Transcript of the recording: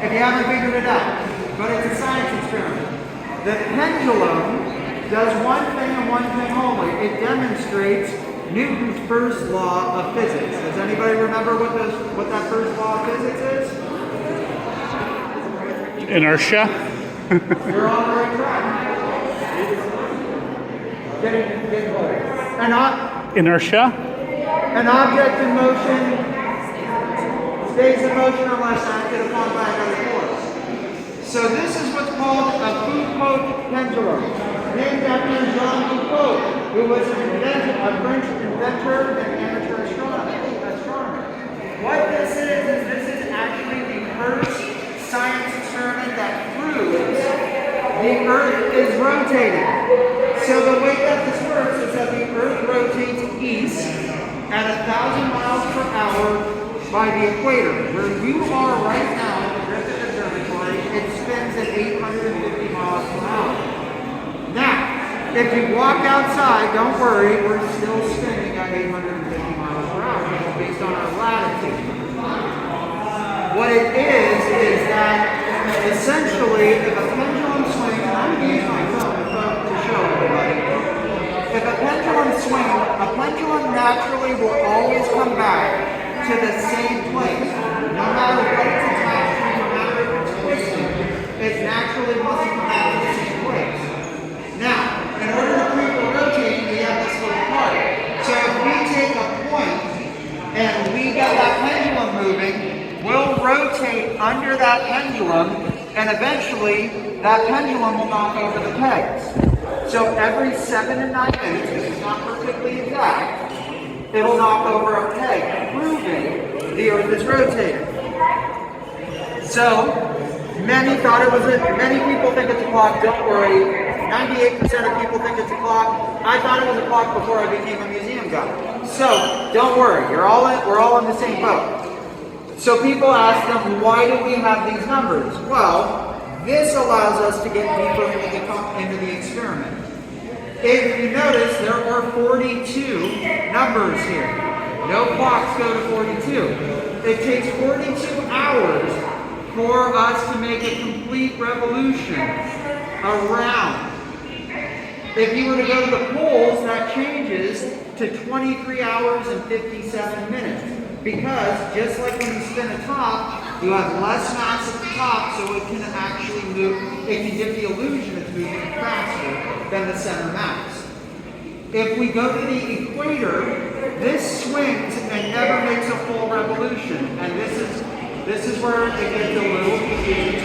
if you haven't figured it out. But it's a science experiment. The pendulum does one thing and one thing only. It demonstrates Newton's first law of physics. Does anybody remember what that first law of physics is? Inertia. You're on the right track. Getting close. Inertia. An object in motion stays in motion unless acted upon by another force. So this is what's called a Foucault pendulum, named after Jean Foucault, who was a French inventor and amateur astronomer. What this is actually the first science experiment that proves the Earth is rotating. So the way that this works is that the Earth rotates east at 1,000 miles per hour by the equator. Where you are right now at the Griffith Observatory, it spins at 850 miles per hour. Now, if you walk outside, don't worry, we're still spinning at 850 miles per hour based on our latitude. What it is that essentially, if a pendulum swings, and I'm going to use my phone to show everybody. If a pendulum swings, a pendulum naturally will always come back to the same place. No matter what it's attached to, no matter if it's twisting, it naturally wants to come back to the same place. Now, in order to prove we're rotating, we have this little part. So if we take a point and we get that pendulum moving, we'll rotate under that pendulum, and eventually that pendulum will knock over the pegs. So every 7 and 9 minutes, this is not perfectly exact, it'll knock over a peg, proving the Earth is rotating. So many people think it's a clock. Don't worry. 98% of people think it's a clock. I thought it was a clock before I became a museum guy. So don't worry, we're all in the same boat. So people ask them, why do we have these numbers? Well, this allows us to get deeper into the experiment. If you notice, there are 42 numbers here. No clocks go to 42. It takes 42 hours for us to make a complete revolution around. If you were to go to the poles, that changes to 23 hours and 57 minutes. Because just like when you spin a top, you have less mass at the top, so it can actually move, it can give the illusion it's moving faster than the center mass. If we go to the equator, this swings and never makes a full revolution. And this is where it gets a little confusing